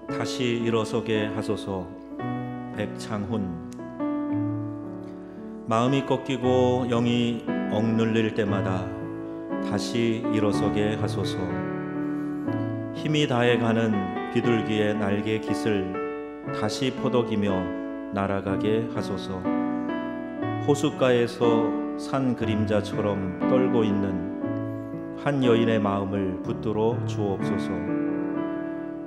다시 일어서게 하소서. 백창훈. 마음이 꺾이고 영이 억눌릴 때마다 다시 일어서게 하소서. 힘이 다해가는 비둘기의 날개 깃을 다시 포덕이며 날아가게 하소서. 호숫가에서 산 그림자처럼 떨고 있는 한 여인의 마음을 붙들어 주옵소서.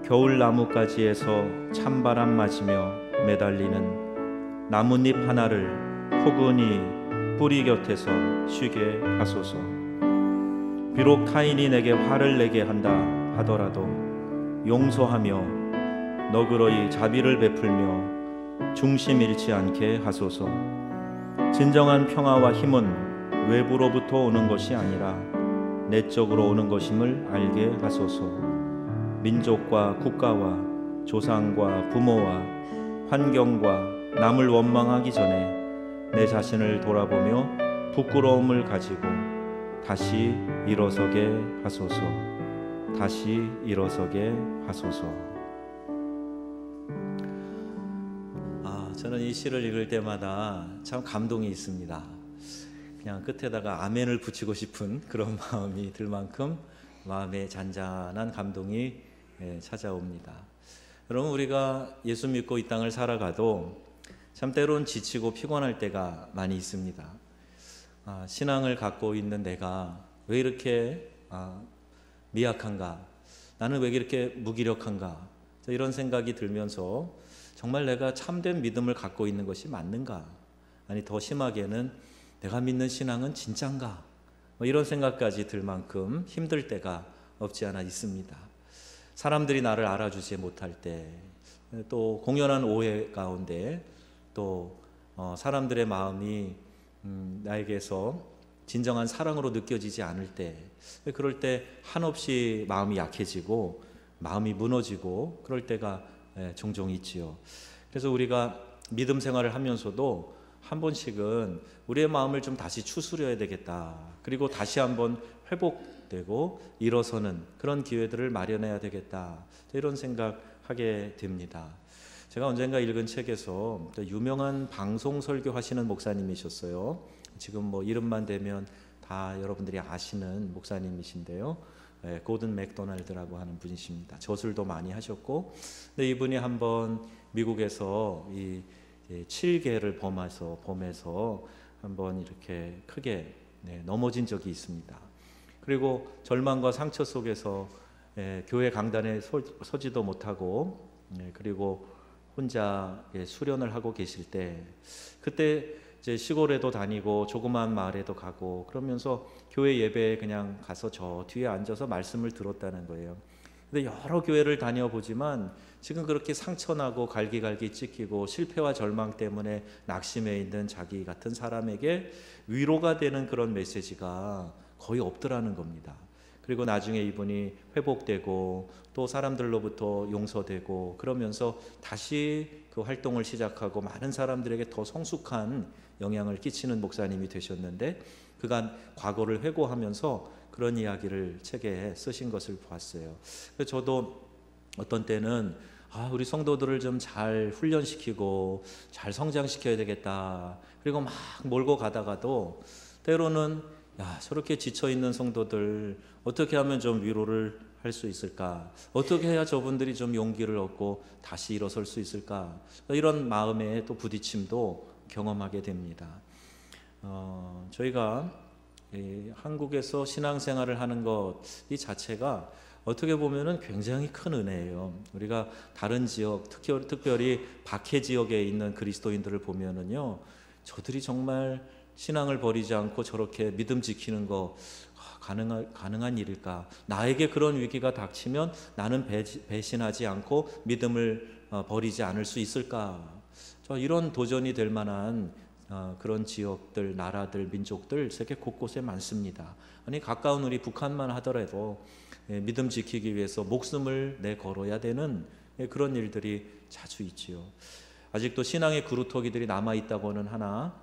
겨울나무가지에서 찬바람 맞으며 매달리는 나뭇잎 하나를 포근히 뿌리 곁에서 쉬게 하소서. 비록 타인이 내게 화를 내게 한다 하더라도 용서하며 너그러이 자비를 베풀며 중심 잃지 않게 하소서. 진정한 평화와 힘은 외부로부터 오는 것이 아니라 내적으로 오는 것임을 알게 하소서. 민족과 국가와 조상과 부모와 환경과 남을 원망하기 전에 내 자신을 돌아보며 부끄러움을 가지고 다시 일어서게 하소서. 다시 일어서게 하소서. 저는 이 시를 읽을 때마다 참 감동이 있습니다. 그냥 끝에다가 아멘을 붙이고 싶은 그런 마음이 들 만큼 마음에 잔잔한 감동이 찾아옵니다. 여러분, 우리가 예수 믿고 이 땅을 살아가도 참 때론 지치고 피곤할 때가 많이 있습니다. 신앙을 갖고 있는 내가 왜 이렇게 미약한가? 나는 왜 이렇게 무기력한가? 이런 생각이 들면서 정말 내가 참된 믿음을 갖고 있는 것이 맞는가? 아니 더 심하게는 내가 믿는 신앙은 진짠가? 이런 생각까지 들 만큼 힘들 때가 없지 않아 있습니다. 사람들이 나를 알아주지 못할 때, 또 공연한 오해 가운데, 또 사람들의 마음이 나에게서 진정한 사랑으로 느껴지지 않을 때, 그럴 때 한없이 마음이 약해지고 마음이 무너지고 그럴 때가 종종 있지요. 그래서 우리가 믿음 생활을 하면서도 한 번씩은 우리의 마음을 좀 다시 추스려야 되겠다. 그리고 다시 한번 회복되고 일어서는 그런 기회들을 마련해야 되겠다. 이런 생각하게 됩니다. 제가 언젠가 읽은 책에서 유명한 방송 설교하시는 목사님이셨어요. 지금 뭐 이름만 대면 다 여러분들이 아시는 목사님이신데요. 고든 맥도날드라고 하는 분이십니다. 저술도 많이 하셨고, 근데 이분이 한번 미국에서 이 7계를 범해서 한번 이렇게 크게 넘어진 적이 있습니다. 그리고 절망과 상처 속에서 교회 강단에 서지도 못하고, 그리고 혼자 수련을 하고 계실 때, 그때 이제 시골에도 다니고 조그마한 마을에도 가고 그러면서 교회 예배에 그냥 가서 저 뒤에 앉아서 말씀을 들었다는 거예요. 근데 여러 교회를 다녀보지만 지금 그렇게 상처나고 갈기갈기 찢기고 실패와 절망 때문에 낙심해 있는 자기 같은 사람에게 위로가 되는 그런 메시지가 거의 없더라는 겁니다. 그리고 나중에 이분이 회복되고 또 사람들로부터 용서되고 그러면서 다시 그 활동을 시작하고 많은 사람들에게 더 성숙한 영향을 끼치는 목사님이 되셨는데, 그간 과거를 회고하면서 그런 이야기를 책에 쓰신 것을 보았어요. 그래서 저도 어떤 때는 우리 성도들을 좀 잘 훈련시키고 잘 성장시켜야 되겠다. 그리고 막 몰고 가다가도 때로는 저렇게 지쳐있는 성도들 어떻게 하면 좀 위로를 할 수 있을까? 어떻게 해야 저분들이 좀 용기를 얻고 다시 일어설 수 있을까? 이런 마음의 또 부딪힘도 경험하게 됩니다. 저희가 한국에서 신앙생활을 하는 것 이 자체가 어떻게 보면은 굉장히 큰 은혜예요. 우리가 다른 지역, 특별히 박해 지역에 있는 그리스도인들을 보면은요, 저들이 정말 신앙을 버리지 않고 저렇게 믿음 지키는 거 가능한 일일까? 나에게 그런 위기가 닥치면 나는 배신하지 않고 믿음을 버리지 않을 수 있을까? 이런 도전이 될 만한 그런 지역들, 나라들, 민족들 세계 곳곳에 많습니다. 아니 가까운 우리 북한만 하더라도 믿음 지키기 위해서 목숨을 내걸어야 되는 그런 일들이 자주 있지요. 아직도 신앙의 그루터기들이 남아있다고는 하나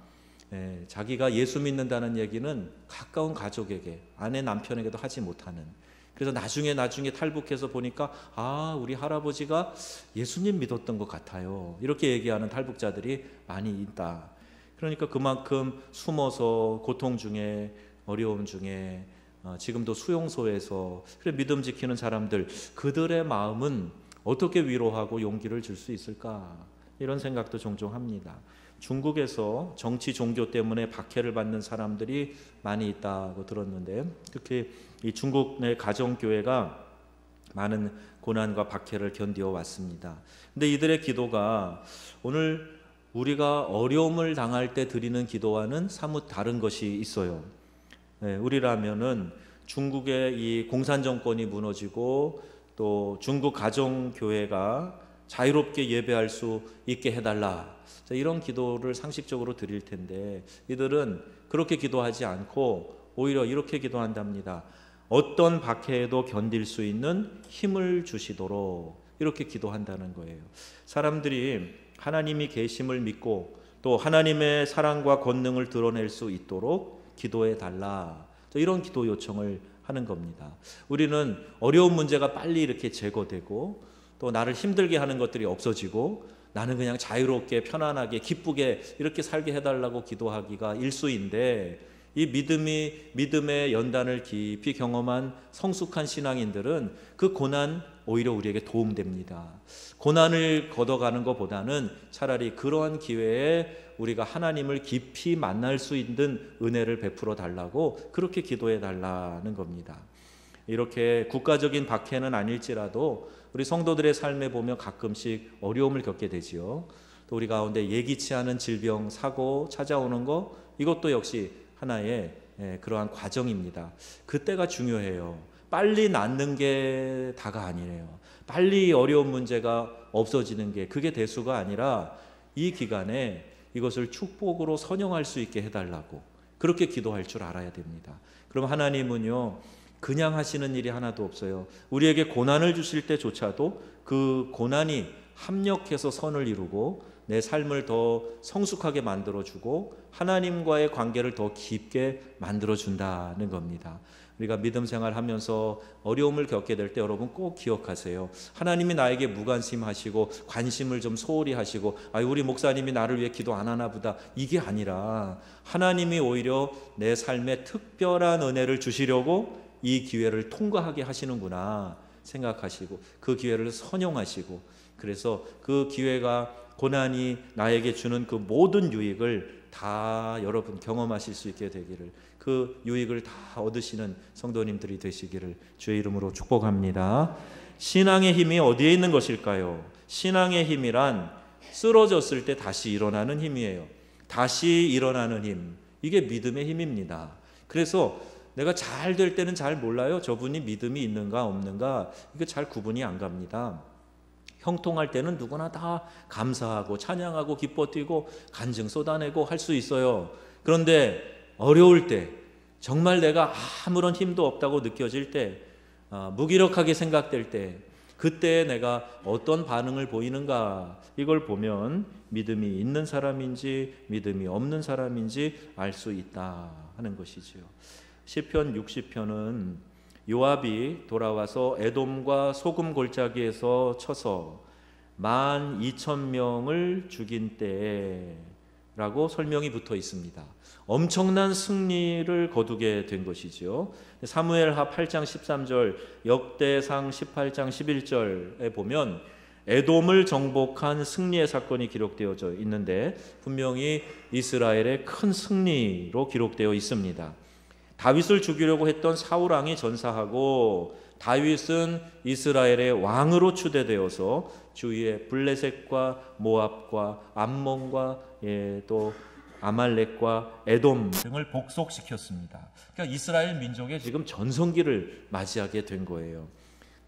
자기가 예수 믿는다는 얘기는 가까운 가족에게, 아내 남편에게도 하지 못하는, 그래서 나중에 탈북해서 보니까 우리 할아버지가 예수님 믿었던 것 같아요. 이렇게 얘기하는 탈북자들이 많이 있다. 그러니까 그만큼 숨어서 고통 중에, 어려움 중에, 지금도 수용소에서 그래 믿음 지키는 사람들, 그들의 마음은 어떻게 위로하고 용기를 줄 수 있을까? 이런 생각도 종종 합니다. 중국에서 정치 종교 때문에 박해를 받는 사람들이 많이 있다고 들었는데, 특히 이 중국 내 가정교회가 많은 고난과 박해를 견디어 왔습니다. 근데 이들의 기도가 오늘 우리가 어려움을 당할 때 드리는 기도와는 사뭇 다른 것이 있어요. 우리라면은 중국의 이 공산 정권이 무너지고 또 중국 가정교회가 자유롭게 예배할 수 있게 해달라, 이런 기도를 상식적으로 드릴 텐데, 이들은 그렇게 기도하지 않고 오히려 이렇게 기도한답니다. 어떤 박해에도 견딜 수 있는 힘을 주시도록, 이렇게 기도한다는 거예요. 사람들이 하나님이 계심을 믿고 또 하나님의 사랑과 권능을 드러낼 수 있도록 기도해 달라, 이런 기도 요청을 하는 겁니다. 우리는 어려운 문제가 빨리 이렇게 제거되고 또 나를 힘들게 하는 것들이 없어지고 나는 그냥 자유롭게 편안하게 기쁘게 이렇게 살게 해달라고 기도하기가 일수인데, 이 믿음의 연단을 깊이 경험한 성숙한 신앙인들은 그 고난 오히려 우리에게 도움됩니다. 고난을 걷어가는 것보다는 차라리 그러한 기회에 우리가 하나님을 깊이 만날 수 있는 은혜를 베풀어 달라고 그렇게 기도해 달라는 겁니다. 이렇게 국가적인 박해는 아닐지라도 우리 성도들의 삶에 보면 가끔씩 어려움을 겪게 되지요. 또 우리 가운데 예기치 않은 질병, 사고 찾아오는 거, 이것도 역시 하나의 그러한 과정입니다. 그때가 중요해요. 빨리 낫는 게 다가 아니에요. 빨리 어려운 문제가 없어지는 게 그게 대수가 아니라 이 기간에 이것을 축복으로 선용할 수 있게 해달라고 그렇게 기도할 줄 알아야 됩니다. 그럼 하나님은요, 그냥 하시는 일이 하나도 없어요. 우리에게 고난을 주실 때조차도 그 고난이 합력해서 선을 이루고 내 삶을 더 성숙하게 만들어주고 하나님과의 관계를 더 깊게 만들어준다는 겁니다. 우리가 믿음 생활하면서 어려움을 겪게 될 때 여러분 꼭 기억하세요. 하나님이 나에게 무관심하시고 관심을 좀 소홀히 하시고 우리 목사님이 나를 위해 기도 안 하나 보다, 이게 아니라 하나님이 오히려 내 삶에 특별한 은혜를 주시려고 이 기회를 통과하게 하시는구나 생각하시고 그 기회를 선용하시고, 그래서 그 기회가 고난이 나에게 주는 그 모든 유익을 다 여러분 경험하실 수 있게 되기를, 그 유익을 다 얻으시는 성도님들이 되시기를 주의 이름으로 축복합니다. 신앙의 힘이 어디에 있는 것일까요? 신앙의 힘이란 쓰러졌을 때 다시 일어나는 힘이에요. 다시 일어나는 힘, 이게 믿음의 힘입니다. 그래서 내가 잘 될 때는 잘 몰라요. 저분이 믿음이 있는가 없는가, 이거 잘 구분이 안 갑니다. 형통할 때는 누구나 다 감사하고 찬양하고 기뻐 뛰고 간증 쏟아내고 할 수 있어요. 그런데 어려울 때, 정말 내가 아무런 힘도 없다고 느껴질 때, 무기력하게 생각될 때, 그때 내가 어떤 반응을 보이는가, 이걸 보면 믿음이 있는 사람인지 믿음이 없는 사람인지 알 수 있다 하는 것이지요. 시편 60편은 요압이 돌아와서 에돔과 소금 골짜기에서 쳐서 12,000명을 죽인 때라고 설명이 붙어 있습니다. 엄청난 승리를 거두게 된 것이죠. 사무엘하 8장 13절, 역대상 18장 11절에 보면 에돔을 정복한 승리의 사건이 기록되어져 있는데 분명히 이스라엘의 큰 승리로 기록되어 있습니다. 다윗을 죽이려고 했던 사울 왕이 전사하고 다윗은 이스라엘의 왕으로 추대되어서 주위에 블레셋과 모압과 암몬과 또 아말렉과 에돔 등을 복속시켰습니다. 그러니까 이스라엘 민족의 지금 전성기를 맞이하게 된 거예요.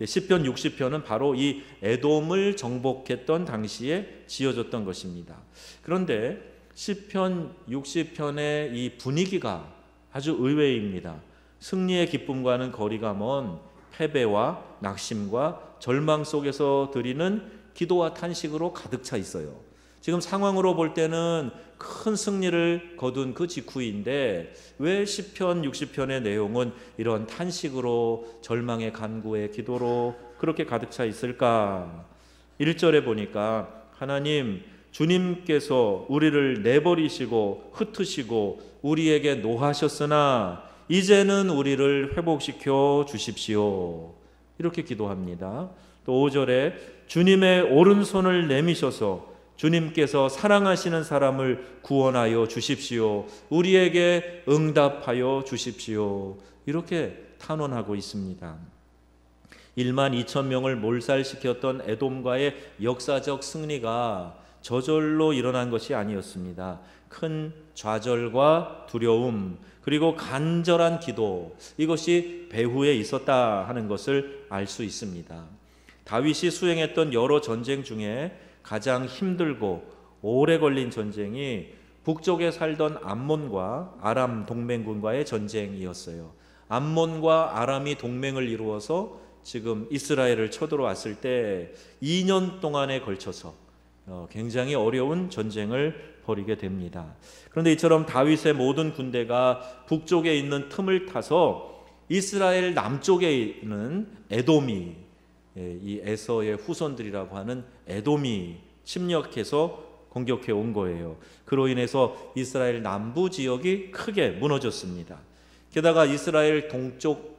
시편 60편은 바로 이 에돔을 정복했던 당시에 지어졌던 것입니다. 그런데 시편 60편의 이 분위기가 아주 의외입니다. 승리의 기쁨과는 거리가 먼 패배와 낙심과 절망 속에서 드리는 기도와 탄식으로 가득 차 있어요. 지금 상황으로 볼 때는 큰 승리를 거둔 그 직후인데 왜 시편 60편의 내용은 이런 탄식으로, 절망의 간구의 기도로 그렇게 가득 차 있을까? 1절에 보니까 하나님, 주님께서 우리를 내버리시고 흩으시고 우리에게 노하셨으나 이제는 우리를 회복시켜 주십시오. 이렇게 기도합니다. 또 5절에 주님의 오른손을 내미셔서 주님께서 사랑하시는 사람을 구원하여 주십시오. 우리에게 응답하여 주십시오. 이렇게 탄원하고 있습니다. 1만 2천 명을 몰살시켰던 에돔과의 역사적 승리가 저절로 일어난 것이 아니었습니다. 큰 좌절과 두려움, 그리고 간절한 기도, 이것이 배후에 있었다 하는 것을 알 수 있습니다. 다윗이 수행했던 여러 전쟁 중에 가장 힘들고 오래 걸린 전쟁이 북쪽에 살던 암몬과 아람 동맹군과의 전쟁이었어요. 암몬과 아람이 동맹을 이루어서 지금 이스라엘을 쳐들어왔을 때 2년 동안에 걸쳐서 굉장히 어려운 전쟁을 벌이게 됩니다. 그런데 이처럼 다윗의 모든 군대가 북쪽에 있는 틈을 타서 이스라엘 남쪽에 있는 에돔이, 이 에서의 후손들이라고 하는 에돔이 침략해서 공격해 온 거예요. 그로 인해서 이스라엘 남부 지역이 크게 무너졌습니다. 게다가 이스라엘 동쪽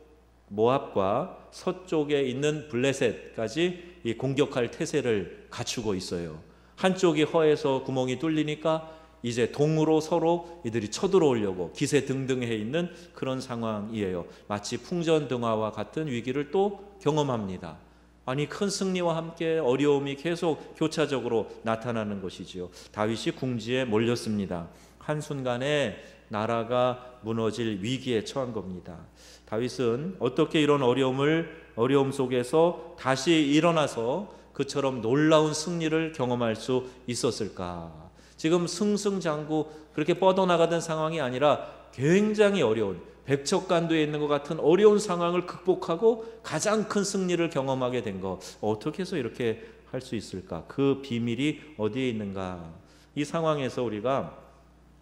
모압과 서쪽에 있는 블레셋까지 이 공격할 태세를 갖추고 있어요. 한쪽이 허에서 구멍이 뚫리니까 이제 동으로 서로 이들이 쳐들어오려고 기세등등해 있는 그런 상황이에요. 마치 풍전등화와 같은 위기를 또 경험합니다. 아니, 큰 승리와 함께 어려움이 계속 교차적으로 나타나는 것이지요. 다윗이 궁지에 몰렸습니다. 한순간에 나라가 무너질 위기에 처한 겁니다. 다윗은 어떻게 이런 어려움 속에서 다시 일어나서 그처럼 놀라운 승리를 경험할 수 있었을까? 지금 승승장구 그렇게 뻗어나가던 상황이 아니라 굉장히 어려운, 백척간도에 있는 것 같은 어려운 상황을 극복하고 가장 큰 승리를 경험하게 된 것, 어떻게 해서 이렇게 할 수 있을까? 그 비밀이 어디에 있는가? 이 상황에서 우리가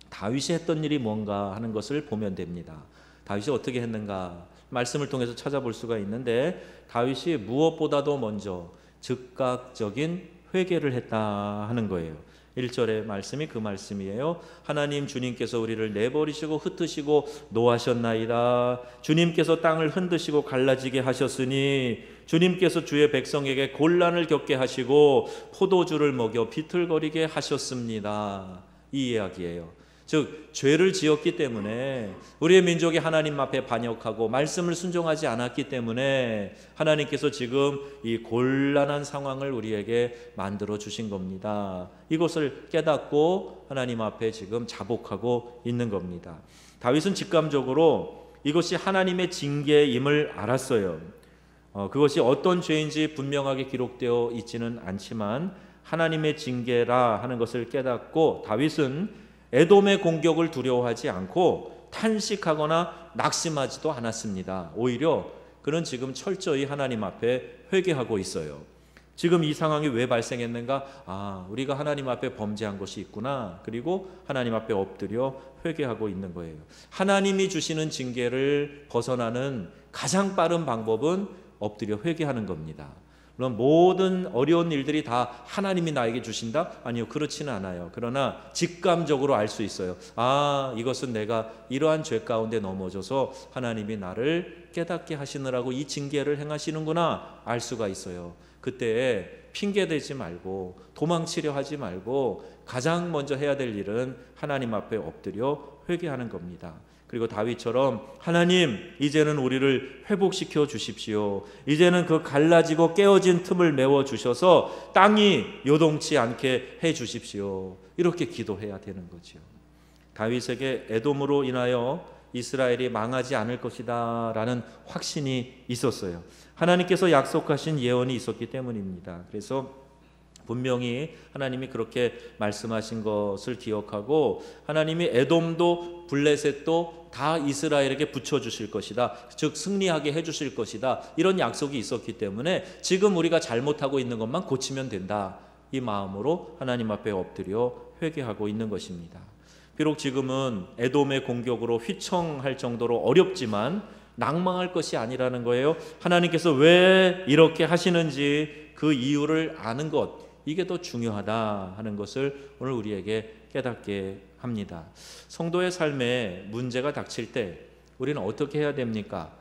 다윗이 했던 일이 뭔가 하는 것을 보면 됩니다. 다윗이 어떻게 했는가? 말씀을 통해서 찾아볼 수가 있는데, 다윗이 무엇보다도 먼저 즉각적인 회개를 했다 하는 거예요. 1절의 말씀이 그 말씀이에요. 하나님, 주님께서 우리를 내버리시고 흩으시고 노하셨나이다. 주님께서 땅을 흔드시고 갈라지게 하셨으니 주님께서 주의 백성에게 곤란을 겪게 하시고 포도주를 먹여 비틀거리게 하셨습니다. 이 이야기예요. 즉, 죄를 지었기 때문에, 우리의 민족이 하나님 앞에 반역하고 말씀을 순종하지 않았기 때문에 하나님께서 지금 이 곤란한 상황을 우리에게 만들어 주신 겁니다. 이것을 깨닫고 하나님 앞에 지금 자복하고 있는 겁니다. 다윗은 직감적으로 이것이 하나님의 징계임을 알았어요. 그것이 어떤 죄인지 분명하게 기록되어 있지는 않지만 하나님의 징계라 하는 것을 깨닫고 다윗은 에돔의 공격을 두려워하지 않고 탄식하거나 낙심하지도 않았습니다. 오히려 그는 지금 철저히 하나님 앞에 회개하고 있어요. 지금 이 상황이 왜 발생했는가? 우리가 하나님 앞에 범죄한 것이 있구나. 그리고 하나님 앞에 엎드려 회개하고 있는 거예요. 하나님이 주시는 징계를 벗어나는 가장 빠른 방법은 엎드려 회개하는 겁니다. 물론 모든 어려운 일들이 다 하나님이 나에게 주신다? 아니요, 그렇지는 않아요. 그러나 직감적으로 알 수 있어요. 이것은 내가 이러한 죄 가운데 넘어져서 하나님이 나를 깨닫게 하시느라고 이 징계를 행하시는구나 알 수가 있어요. 그때 핑계대지 말고 도망치려 하지 말고 가장 먼저 해야 될 일은 하나님 앞에 엎드려 회개하는 겁니다. 그리고 다윗처럼 하나님, 이제는 우리를 회복시켜 주십시오. 이제는 그 갈라지고 깨어진 틈을 메워 주셔서 땅이 요동치 않게 해 주십시오. 이렇게 기도해야 되는 거죠. 다윗에게 에돔으로 인하여 이스라엘이 망하지 않을 것이다 라는 확신이 있었어요. 하나님께서 약속하신 예언이 있었기 때문입니다. 그래서 분명히 하나님이 그렇게 말씀하신 것을 기억하고, 하나님이 에돔도 블레셋도 다 이스라엘에게 붙여주실 것이다, 즉 승리하게 해주실 것이다, 이런 약속이 있었기 때문에 지금 우리가 잘못하고 있는 것만 고치면 된다, 이 마음으로 하나님 앞에 엎드려 회개하고 있는 것입니다. 비록 지금은 에돔의 공격으로 휘청할 정도로 어렵지만 낭망할 것이 아니라는 거예요. 하나님께서 왜 이렇게 하시는지 그 이유를 아는 것, 이게 더 중요하다 하는 것을 오늘 우리에게 깨닫게 합니다. 성도의 삶에 문제가 닥칠 때 우리는 어떻게 해야 됩니까?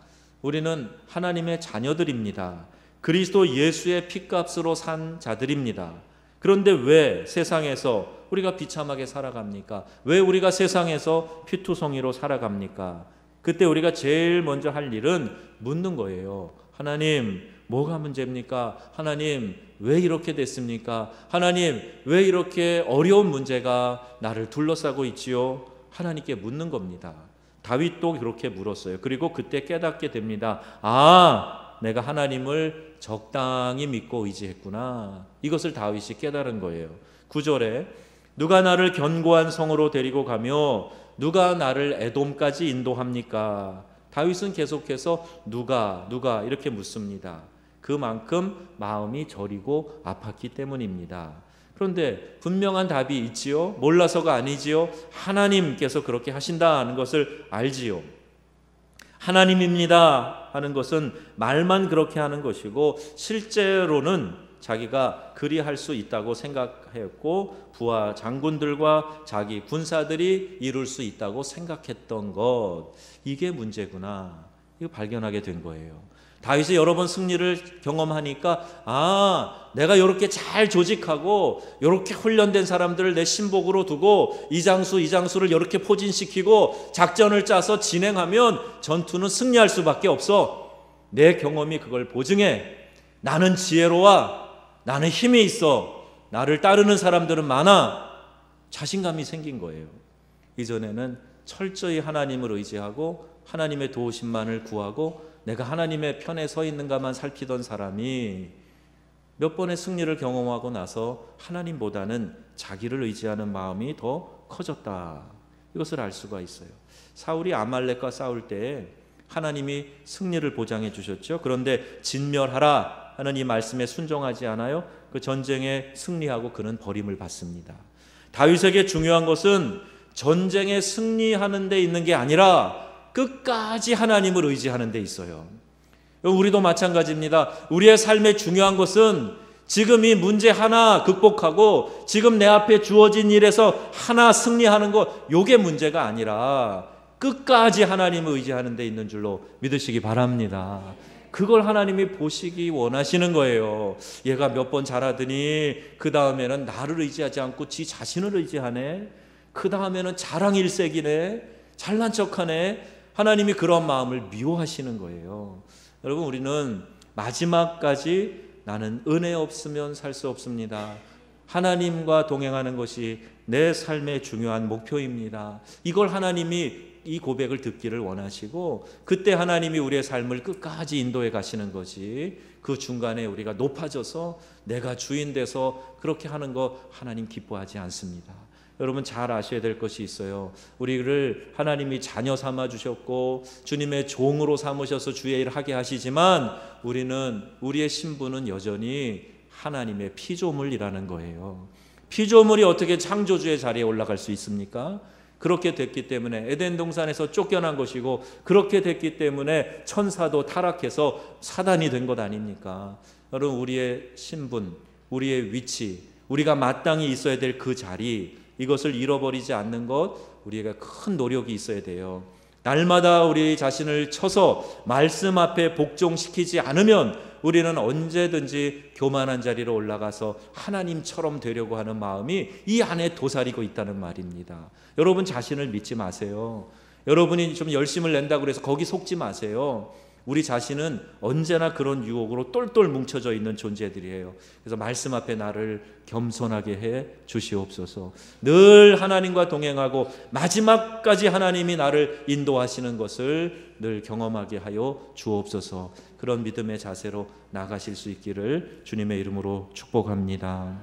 우리는 하나님의 자녀들입니다. 그리스도 예수의 피값으로 산 자들입니다. 그런데 왜 세상에서 우리가 비참하게 살아갑니까? 왜 우리가 세상에서 피투성이로 살아갑니까? 그때 우리가 제일 먼저 할 일은 묻는 거예요. 하나님, 뭐가 문제입니까? 하나님, 왜 이렇게 됐습니까? 하나님, 왜 이렇게 어려운 문제가 나를 둘러싸고 있지요? 하나님께 묻는 겁니다. 다윗도 그렇게 물었어요. 그리고 그때 깨닫게 됩니다. 내가 하나님을 적당히 믿고 의지했구나. 이것을 다윗이 깨달은 거예요. 9절에 누가 나를 견고한 성으로 데리고 가며 누가 나를 에돔까지 인도합니까? 다윗은 계속해서 누가 이렇게 묻습니다. 그만큼 마음이 저리고 아팠기 때문입니다. 그런데 분명한 답이 있지요. 몰라서가 아니지요. 하나님께서 그렇게 하신다는 것을 알지요. 하나님입니다 하는 것은 말만 그렇게 하는 것이고 실제로는 자기가 그리할 수 있다고 생각했고 부하 장군들과 자기 군사들이 이룰 수 있다고 생각했던 것, 이게 문제구나, 이거 발견하게 된 거예요. 다윗이 여러 번 승리를 경험하니까 내가 이렇게 잘 조직하고 이렇게 훈련된 사람들을 내 신복으로 두고 이 장수를 이렇게 포진시키고 작전을 짜서 진행하면 전투는 승리할 수밖에 없어. 내 경험이 그걸 보증해. 나는 지혜로워. 나는 힘이 있어. 나를 따르는 사람들은 많아. 자신감이 생긴 거예요. 이전에는 철저히 하나님을 의지하고 하나님의 도우심만을 구하고 내가 하나님의 편에 서 있는가만 살피던 사람이 몇 번의 승리를 경험하고 나서 하나님보다는 자기를 의지하는 마음이 더 커졌다. 이것을 알 수가 있어요. 사울이 아말렉과 싸울 때 하나님이 승리를 보장해 주셨죠. 그런데 진멸하라 하는 이 말씀에 순종하지 않아요. 그 전쟁에 승리하고 그는 버림을 받습니다. 다윗에게 중요한 것은 전쟁에 승리하는 데 있는 게 아니라 끝까지 하나님을 의지하는 데 있어요. 우리도 마찬가지입니다. 우리의 삶에 중요한 것은 지금 이 문제 하나 극복하고 지금 내 앞에 주어진 일에서 하나 승리하는 것, 요게 문제가 아니라 끝까지 하나님을 의지하는 데 있는 줄로 믿으시기 바랍니다. 그걸 하나님이 보시기 원하시는 거예요. 얘가 몇 번 잘하더니 그 다음에는 나를 의지하지 않고 지 자신을 의지하네. 그 다음에는 자랑일색이네. 잘난 척하네. 하나님이 그런 마음을 미워하시는 거예요. 여러분, 우리는 마지막까지 나는 은혜 없으면 살 수 없습니다. 하나님과 동행하는 것이 내 삶의 중요한 목표입니다. 이걸 하나님이 이 고백을 듣기를 원하시고 그때 하나님이 우리의 삶을 끝까지 인도해 가시는 거지, 그 중간에 우리가 높아져서 내가 주인 돼서 그렇게 하는 거 하나님 기뻐하지 않습니다. 여러분 잘 아셔야 될 것이 있어요. 우리를 하나님이 자녀 삼아 주셨고 주님의 종으로 삼으셔서 주의 일을 하게 하시지만 우리의 신분은 여전히 하나님의 피조물이라는 거예요. 피조물이 어떻게 창조주의 자리에 올라갈 수 있습니까? 그렇게 됐기 때문에 에덴 동산에서 쫓겨난 것이고 그렇게 됐기 때문에 천사도 타락해서 사단이 된 것 아닙니까? 여러분, 우리의 신분, 우리의 위치, 우리가 마땅히 있어야 될 그 자리, 이것을 잃어버리지 않는 것, 우리에게 큰 노력이 있어야 돼요. 날마다 우리 자신을 쳐서 말씀 앞에 복종시키지 않으면 우리는 언제든지 교만한 자리로 올라가서 하나님처럼 되려고 하는 마음이 이 안에 도사리고 있다는 말입니다. 여러분 자신을 믿지 마세요. 여러분이 좀 열심을 낸다고 해서 거기 속지 마세요. 우리 자신은 언제나 그런 유혹으로 똘똘 뭉쳐져 있는 존재들이에요. 그래서 말씀 앞에 나를 겸손하게 해 주시옵소서. 늘 하나님과 동행하고 마지막까지 하나님이 나를 인도하시는 것을 늘 경험하게 하여 주옵소서. 그런 믿음의 자세로 나가실 수 있기를 주님의 이름으로 축복합니다.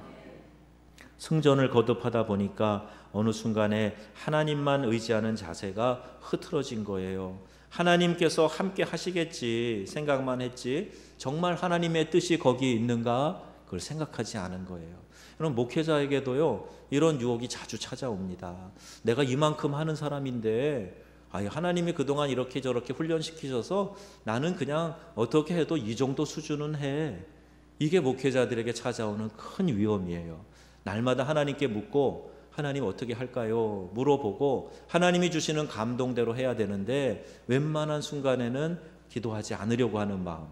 승전을 거듭하다 보니까 어느 순간에 하나님만 의지하는 자세가 흐트러진 거예요. 하나님께서 함께 하시겠지 생각만 했지 정말 하나님의 뜻이 거기에 있는가, 그걸 생각하지 않은 거예요. 그럼 목회자에게도요, 이런 유혹이 자주 찾아옵니다. 내가 이만큼 하는 사람인데 하나님이 그동안 이렇게 저렇게 훈련시키셔서 나는 그냥 어떻게 해도 이 정도 수준은 해. 이게 목회자들에게 찾아오는 큰 위험이에요. 날마다 하나님께 묻고 하나님 어떻게 할까요? 물어보고 하나님이 주시는 감동대로 해야 되는데 웬만한 순간에는 기도하지 않으려고 하는 마음.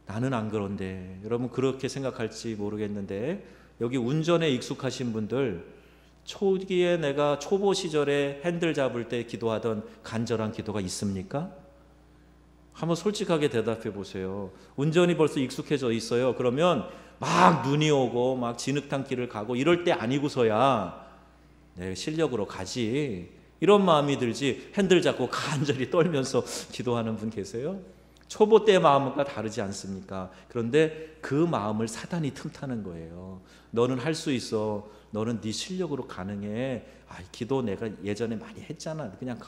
나는 안 그런데, 여러분 그렇게 생각할지 모르겠는데 여기 운전에 익숙하신 분들, 초기에 내가 초보 시절에 핸들 잡을 때 기도하던 간절한 기도가 있습니까? 한번 솔직하게 대답해 보세요. 운전이 벌써 익숙해져 있어요. 그러면 막 눈이 오고 막 진흙탕 길을 가고 이럴 때 아니고서야 내 실력으로 가지, 이런 마음이 들지 핸들 잡고 간절히 떨면서 기도하는 분 계세요? 초보 때의 마음과 다르지 않습니까? 그런데 그 마음을 사단이 틈타는 거예요. 너는 할 수 있어. 너는 네 실력으로 가능해. 기도 내가 예전에 많이 했잖아. 그냥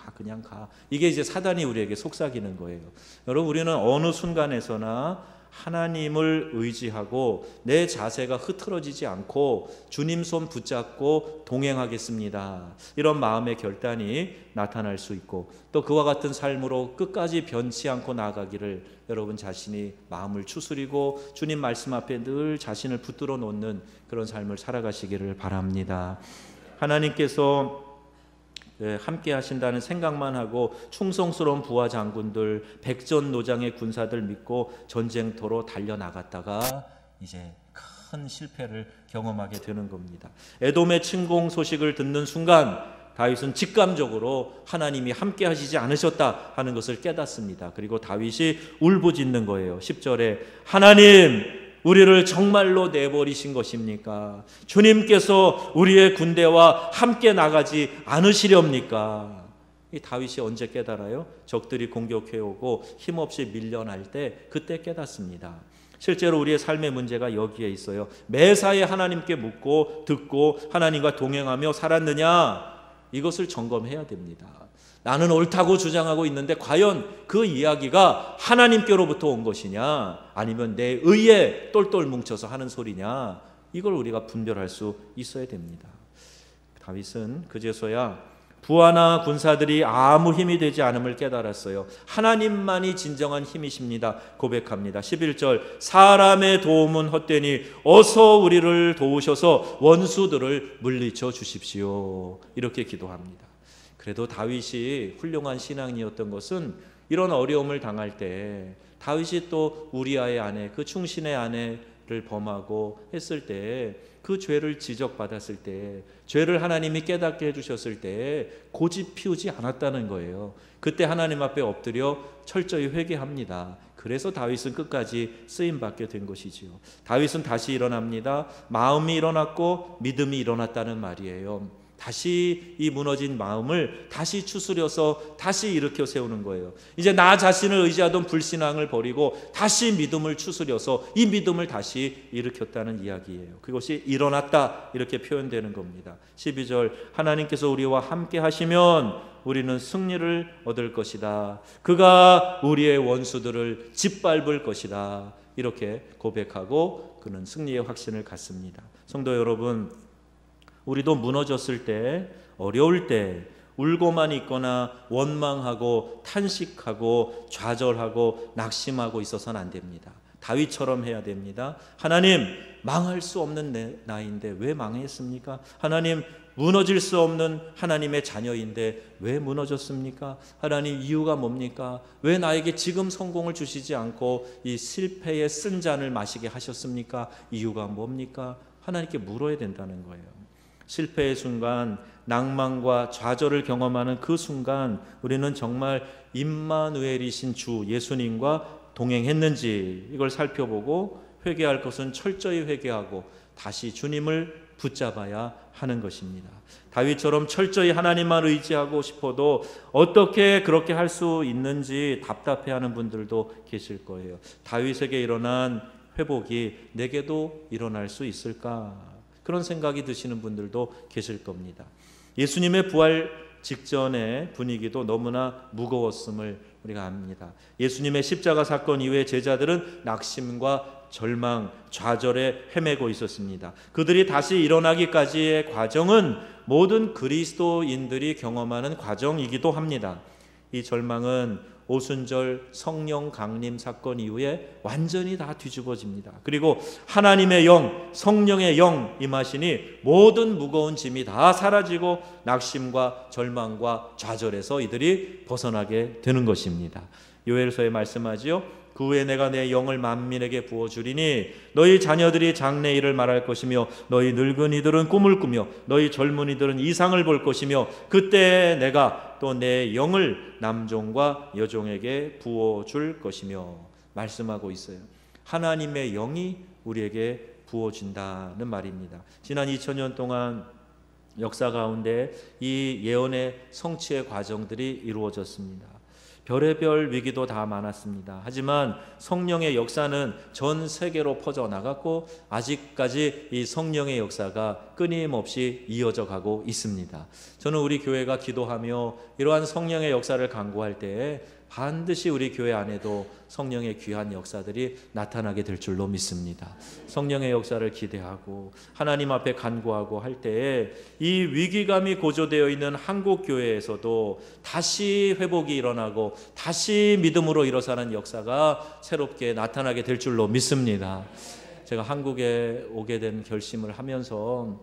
가. 이게 이제 사단이 우리에게 속삭이는 거예요. 여러분, 우리는 어느 순간에서나 하나님을 의지하고 내 자세가 흐트러지지 않고 주님 손 붙잡고 동행하겠습니다. 이런 마음의 결단이 나타날 수 있고, 또 그와 같은 삶으로 끝까지 변치 않고 나아가기를 여러분 자신이 마음을 추스리고 주님 말씀 앞에 늘 자신을 붙들어 놓는 그런 삶을 살아가시기를 바랍니다. 하나님께서 함께 하신다는 생각만 하고 충성스러운 부하 장군들, 백전노장의 군사들 믿고 전쟁터로 달려나갔다가 이제 큰 실패를 경험하게 되는 겁니다. 에돔의 침공 소식을 듣는 순간 다윗은 직감적으로 하나님이 함께 하시지 않으셨다 하는 것을 깨닫습니다. 그리고 다윗이 울부짖는 거예요. 10절에 하나님, 우리를 정말로 내버리신 것입니까? 주님께서 우리의 군대와 함께 나가지 않으시렵니까? 이 다윗이 언제 깨달아요? 적들이 공격해오고 힘없이 밀려날 때, 그때 깨닫습니다. 실제로 우리의 삶의 문제가 여기에 있어요. 매사에 하나님께 묻고 듣고 하나님과 동행하며 살았느냐? 이것을 점검해야 됩니다. 나는 옳다고 주장하고 있는데 과연 그 이야기가 하나님께로부터 온 것이냐, 아니면 내 의에 똘똘 뭉쳐서 하는 소리냐, 이걸 우리가 분별할 수 있어야 됩니다. 다윗은 그제서야 부하나 군사들이 아무 힘이 되지 않음을 깨달았어요. 하나님만이 진정한 힘이십니다. 고백합니다. 11절, 사람의 도움은 헛되니 어서 우리를 도우셔서 원수들을 물리쳐 주십시오. 이렇게 기도합니다. 그래도 다윗이 훌륭한 신앙이었던 것은 이런 어려움을 당할 때 다윗이 또 우리아의 아내, 그 충신의 아내를 범하고 했을 때, 그 죄를 지적받았을 때, 죄를 하나님이 깨닫게 해주셨을 때 고집 피우지 않았다는 거예요. 그때 하나님 앞에 엎드려 철저히 회개합니다. 그래서 다윗은 끝까지 쓰임받게 된 것이지요. 다윗은 다시 일어납니다. 마음이 일어났고 믿음이 일어났다는 말이에요. 다시 이 무너진 마음을 다시 추스려서 다시 일으켜 세우는 거예요. 이제 나 자신을 의지하던 불신앙을 버리고 다시 믿음을 추스려서 이 믿음을 다시 일으켰다는 이야기예요. 그것이 일어났다, 이렇게 표현되는 겁니다. 12절, 하나님께서 우리와 함께 하시면 우리는 승리를 얻을 것이다. 그가 우리의 원수들을 짓밟을 것이다. 이렇게 고백하고 그는 승리의 확신을 갖습니다. 성도 여러분, 우리도 무너졌을 때, 어려울 때 울고만 있거나 원망하고 탄식하고 좌절하고 낙심하고 있어서는 안 됩니다. 다윗처럼 해야 됩니다. 하나님, 망할 수 없는 나인데 왜 망했습니까? 하나님, 무너질 수 없는 하나님의 자녀인데 왜 무너졌습니까? 하나님, 이유가 뭡니까? 왜 나에게 지금 성공을 주시지 않고 이 실패의 쓴 잔을 마시게 하셨습니까? 이유가 뭡니까? 하나님께 물어야 된다는 거예요. 실패의 순간, 낭만과 좌절을 경험하는 그 순간 우리는 정말 임마누엘이신 주 예수님과 동행했는지 이걸 살펴보고 회개할 것은 철저히 회개하고 다시 주님을 붙잡아야 하는 것입니다. 다윗처럼 철저히 하나님만 의지하고 싶어도 어떻게 그렇게 할 수 있는지 답답해하는 분들도 계실 거예요. 다윗에게 일어난 회복이 내게도 일어날 수 있을까? 그런 생각이 드시는 분들도 계실 겁니다. 예수님의 부활 직전의 분위기도 너무나 무거웠음을 우리가 압니다. 예수님의 십자가 사건 이후에 제자들은 낙심과 절망, 좌절에 헤매고 있었습니다. 그들이 다시 일어나기까지의 과정은 모든 그리스도인들이 경험하는 과정이기도 합니다. 이 절망은 오순절 성령 강림 사건 이후에 완전히 다 뒤집어집니다. 그리고 하나님의 영, 성령의 영 임하시니 모든 무거운 짐이 다 사라지고 낙심과 절망과 좌절에서 이들이 벗어나게 되는 것입니다. 요엘서에 말씀하지요. 그 후에 내가 내 영을 만민에게 부어주리니 너희 자녀들이 장래일을 말할 것이며 너희 늙은이들은 꿈을 꾸며 너희 젊은이들은 이상을 볼 것이며 그때 내가 또 내 영을 남종과 여종에게 부어줄 것이며 말씀하고 있어요. 하나님의 영이 우리에게 부어진다는 말입니다. 지난 2000년 동안 역사 가운데 이 예언의 성취의 과정들이 이루어졌습니다. 별의별 위기도 다 많았습니다. 하지만 성령의 역사는 전 세계로 퍼져나갔고 아직까지 이 성령의 역사가 끊임없이 이어져 가고 있습니다. 저는 우리 교회가 기도하며 이러한 성령의 역사를 간구할 때에 반드시 우리 교회 안에도 성령의 귀한 역사들이 나타나게 될 줄로 믿습니다. 성령의 역사를 기대하고 하나님 앞에 간구하고 할 때에 이 위기감이 고조되어 있는 한국 교회에서도 다시 회복이 일어나고 다시 믿음으로 일어서는 역사가 새롭게 나타나게 될 줄로 믿습니다. 제가 한국에 오게 된 결심을 하면서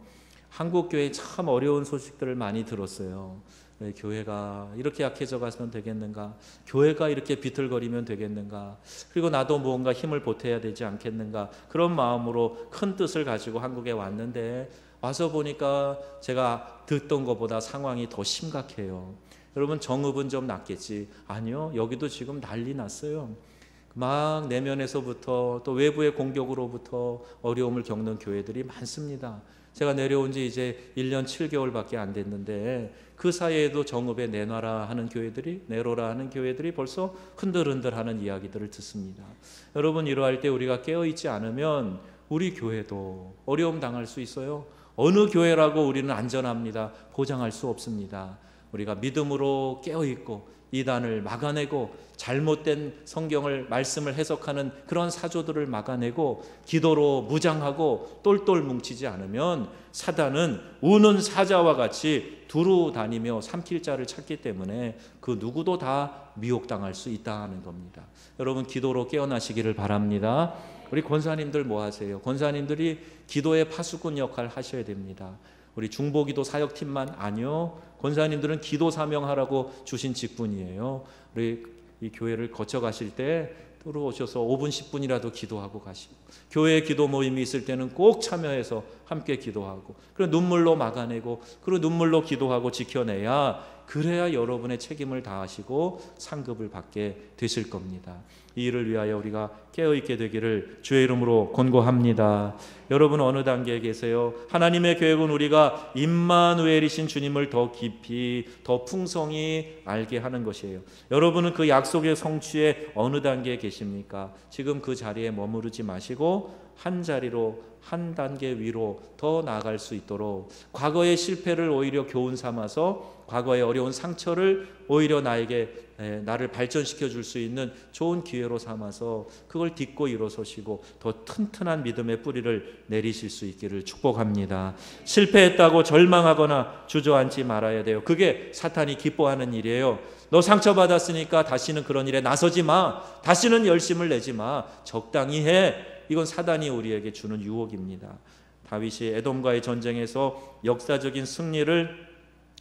한국 교회에 참 어려운 소식들을 많이 들었어요. 왜 교회가 이렇게 약해져 가서는 되겠는가? 교회가 이렇게 비틀거리면 되겠는가? 그리고 나도 무언가 힘을 보태야 되지 않겠는가? 그런 마음으로 큰 뜻을 가지고 한국에 왔는데 와서 보니까 제가 듣던 것보다 상황이 더 심각해요. 여러분 정읍은 좀 낫겠지? 아니요. 여기도 지금 난리 났어요. 막 내면에서부터 또 외부의 공격으로부터 어려움을 겪는 교회들이 많습니다. 제가 내려온 지 이제 1년 7개월밖에 안 됐는데 그 사이에도 정읍에 내놔라 하는 교회들이, 내로라 하는 교회들이 벌써 흔들흔들하는 이야기들을 듣습니다. 여러분 이러할 때 우리가 깨어있지 않으면 우리 교회도 어려움 당할 수 있어요. 어느 교회라고 우리는 안전합니다. 보장할 수 없습니다. 우리가 믿음으로 깨어있고 이단을 막아내고 잘못된 성경을 말씀을 해석하는 그런 사조들을 막아내고 기도로 무장하고 똘똘 뭉치지 않으면 사단은 우는 사자와 같이 두루 다니며 삼킬 자를 찾기 때문에 그 누구도 다 미혹당할 수 있다는 겁니다. 여러분 기도로 깨어나시기를 바랍니다. 우리 권사님들 뭐 하세요? 권사님들이 기도의 파수꾼 역할 하셔야 됩니다. 우리 중보기도 사역팀만 아니요. 권사님들은 기도 사명하라고 주신 직분이에요. 우리 이 교회를 거쳐 가실 때 들어오셔서 5분 10분이라도 기도하고 가시고 교회 기도 모임이 있을 때는 꼭 참여해서 함께 기도하고 그리고 눈물로 막아내고 그리고 눈물로 기도하고 지켜내야 그래야 여러분의 책임을 다하시고 상급을 받게 되실 겁니다. 이 일을 위하여 우리가 깨어있게 되기를 주의 이름으로 권고합니다. 여러분 어느 단계에 계세요? 하나님의 계획은 우리가 임마누엘이신 주님을 더 깊이 더 풍성히 알게 하는 것이에요. 여러분은 그 약속의 성취에 어느 단계에 계십니까? 지금 그 자리에 머무르지 마시고 한 자리로 한 단계 위로 더 나아갈 수 있도록 과거의 실패를 오히려 교훈 삼아서 과거의 어려운 상처를 오히려 나를 발전시켜 줄 수 있는 좋은 기회로 삼아서 그걸 딛고 일어서시고 더 튼튼한 믿음의 뿌리를 내리실 수 있기를 축복합니다. 실패했다고 절망하거나 주저앉지 말아야 돼요. 그게 사탄이 기뻐하는 일이에요. 너 상처받았으니까 다시는 그런 일에 나서지 마. 다시는 열심을 내지 마. 적당히 해. 이건 사단이 우리에게 주는 유혹입니다. 다윗이 에돔과의 전쟁에서 역사적인 승리를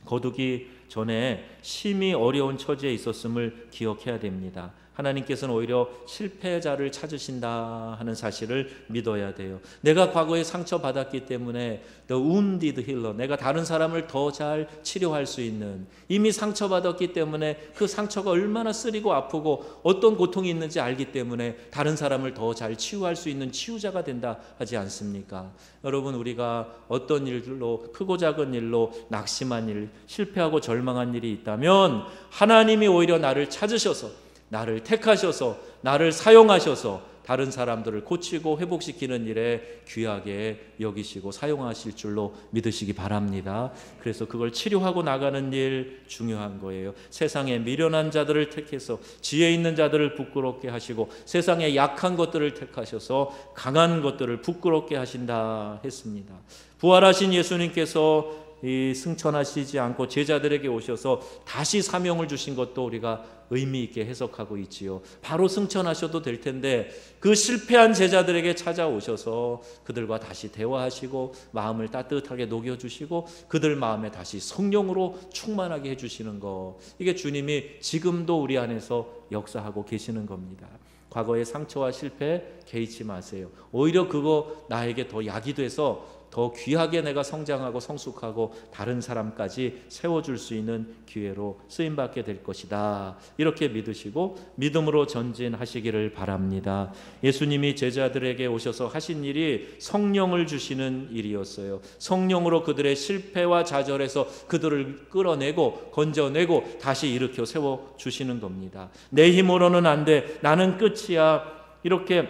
거두기 전에 심히 어려운 처지에 있었음을 기억해야 됩니다. 하나님께서는 오히려 실패자를 찾으신다 하는 사실을 믿어야 돼요. 내가 과거에 상처받았기 때문에 The wounded healer, 내가 다른 사람을 더 잘 치료할 수 있는, 이미 상처받았기 때문에 그 상처가 얼마나 쓰리고 아프고 어떤 고통이 있는지 알기 때문에 다른 사람을 더 잘 치유할 수 있는 치유자가 된다 하지 않습니까? 여러분 우리가 어떤 일로 크고 작은 일로 낙심한 일, 실패하고 절망한 일이 있다면 하나님이 오히려 나를 찾으셔서 나를 택하셔서 나를 사용하셔서 다른 사람들을 고치고 회복시키는 일에 귀하게 여기시고 사용하실 줄로 믿으시기 바랍니다. 그래서 그걸 치료하고 나가는 일 중요한 거예요. 세상에 미련한 자들을 택해서 지혜 있는 자들을 부끄럽게 하시고 세상에 약한 것들을 택하셔서 강한 것들을 부끄럽게 하신다 했습니다. 부활하신 예수님께서 이 승천하시지 않고 제자들에게 오셔서 다시 사명을 주신 것도 우리가 의미 있게 해석하고 있지요. 바로 승천하셔도 될 텐데 그 실패한 제자들에게 찾아오셔서 그들과 다시 대화하시고 마음을 따뜻하게 녹여주시고 그들 마음에 다시 성령으로 충만하게 해주시는 것, 이게 주님이 지금도 우리 안에서 역사하고 계시는 겁니다. 과거의 상처와 실패 개의치 마세요. 오히려 그거 나에게 더 약이 돼서 더 귀하게 내가 성장하고 성숙하고 다른 사람까지 세워줄 수 있는 기회로 쓰임받게 될 것이다. 이렇게 믿으시고 믿음으로 전진하시기를 바랍니다. 예수님이 제자들에게 오셔서 하신 일이 성령을 주시는 일이었어요. 성령으로 그들의 실패와 좌절에서 그들을 끌어내고 건져내고 다시 일으켜 세워주시는 겁니다. 내 힘으로는 안 돼, 나는 끝이야, 이렇게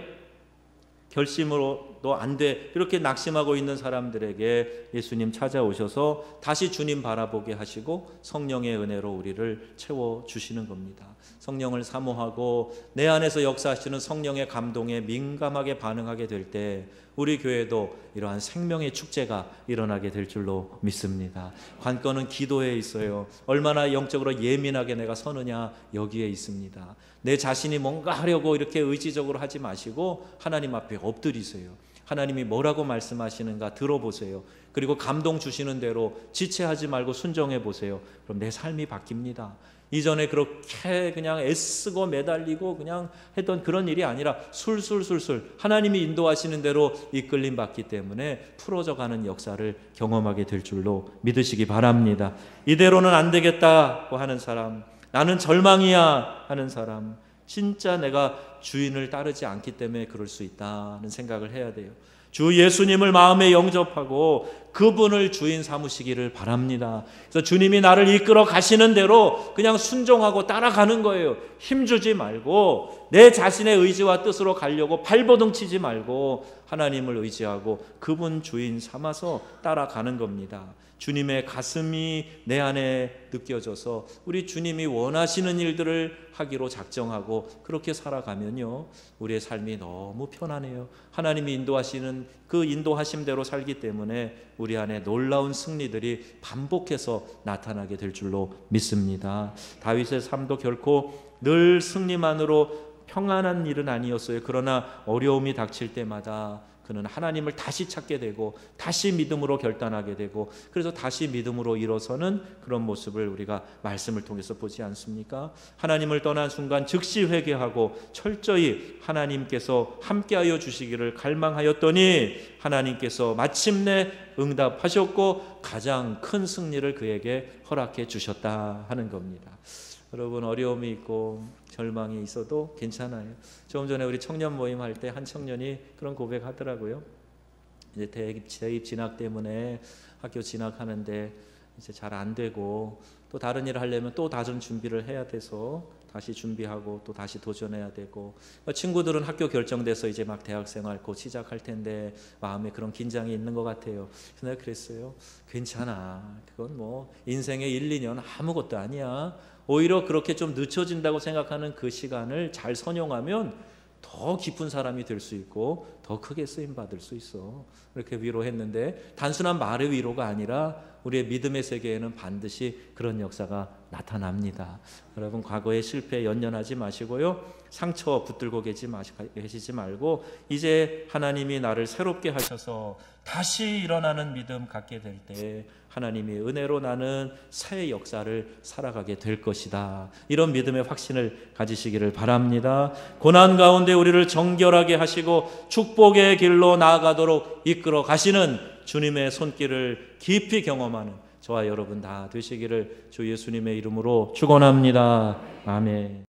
결심으로 너 안 돼, 이렇게 낙심하고 있는 사람들에게 예수님 찾아오셔서 다시 주님 바라보게 하시고 성령의 은혜로 우리를 채워주시는 겁니다. 성령을 사모하고 내 안에서 역사하시는 성령의 감동에 민감하게 반응하게 될 때 우리 교회도 이러한 생명의 축제가 일어나게 될 줄로 믿습니다. 관건은 기도에 있어요. 얼마나 영적으로 예민하게 내가 서느냐, 여기에 있습니다. 내 자신이 뭔가 하려고 이렇게 의지적으로 하지 마시고 하나님 앞에 엎드리세요. 하나님이 뭐라고 말씀하시는가 들어보세요. 그리고 감동 주시는 대로 지체하지 말고 순종해 보세요. 그럼 내 삶이 바뀝니다. 이전에 그렇게 그냥 애쓰고 매달리고 그냥 했던 그런 일이 아니라 술술술술 하나님이 인도하시는 대로 이끌림 받기 때문에 풀어져가는 역사를 경험하게 될 줄로 믿으시기 바랍니다. 이대로는 안 되겠다고 하는 사람, 나는 절망이야 하는 사람, 진짜 내가 주인을 따르지 않기 때문에 그럴 수 있다는 생각을 해야 돼요. 주 예수님을 마음에 영접하고 그분을 주인 삼으시기를 바랍니다. 그래서 주님이 나를 이끌어 가시는 대로 그냥 순종하고 따라가는 거예요. 힘주지 말고 내 자신의 의지와 뜻으로 가려고 발버둥 치지 말고 하나님을 의지하고 그분 주인 삼아서 따라가는 겁니다. 주님의 가슴이 내 안에 느껴져서 우리 주님이 원하시는 일들을 하기로 작정하고 그렇게 살아가면요, 우리의 삶이 너무 편안해요. 하나님이 인도하시는 그 인도하심대로 살기 때문에 우리 안에 놀라운 승리들이 반복해서 나타나게 될 줄로 믿습니다. 다윗의 삶도 결코 늘 승리만으로 평안한 일은 아니었어요. 그러나 어려움이 닥칠 때마다 그는 하나님을 다시 찾게 되고 다시 믿음으로 결단하게 되고 그래서 다시 믿음으로 일어서는 그런 모습을 우리가 말씀을 통해서 보지 않습니까? 하나님을 떠난 순간 즉시 회개하고 철저히 하나님께서 함께하여 주시기를 갈망하였더니 하나님께서 마침내 응답하셨고 가장 큰 승리를 그에게 허락해 주셨다 하는 겁니다. 여러분, 어려움이 있고 절망이 있어도 괜찮아요. 조금 전에 우리 청년 모임 할 때 한 청년이 그런 고백하더라고요. 이제 대입 진학 때문에 학교 진학하는데 이제 잘 안 되고 또 다른 일을 하려면 또 다른 준비를 해야 돼서 다시 준비하고 또 다시 도전해야 되고, 친구들은 학교 결정돼서 이제 막 대학생활 곧 시작할 텐데 마음에 그런 긴장이 있는 것 같아요. 그래서 내가 그랬어요. 괜찮아. 그건 뭐 인생의 1, 2년 아무것도 아니야. 오히려 그렇게 좀 늦춰진다고 생각하는 그 시간을 잘 선용하면 더 깊은 사람이 될 수 있고 더 크게 쓰임받을 수 있어. 이렇게 위로했는데 단순한 말의 위로가 아니라 우리의 믿음의 세계에는 반드시 그런 역사가 나타납니다. 여러분, 과거의 실패에 연연하지 마시고요, 상처 붙들고 계시지 말고 이제 하나님이 나를 새롭게 하셔서 다시 일어나는 믿음 갖게 될 때 하나님의 은혜로 나는 새 역사를 살아가게 될 것이다, 이런 믿음의 확신을 가지시기를 바랍니다. 고난 가운데 우리를 정결하게 하시고 축복의 길로 나아가도록 이끌어 가시는 주님의 손길을 깊이 경험하는 저와 여러분 다 되시기를 주 예수님의 이름으로 축원합니다. 아멘.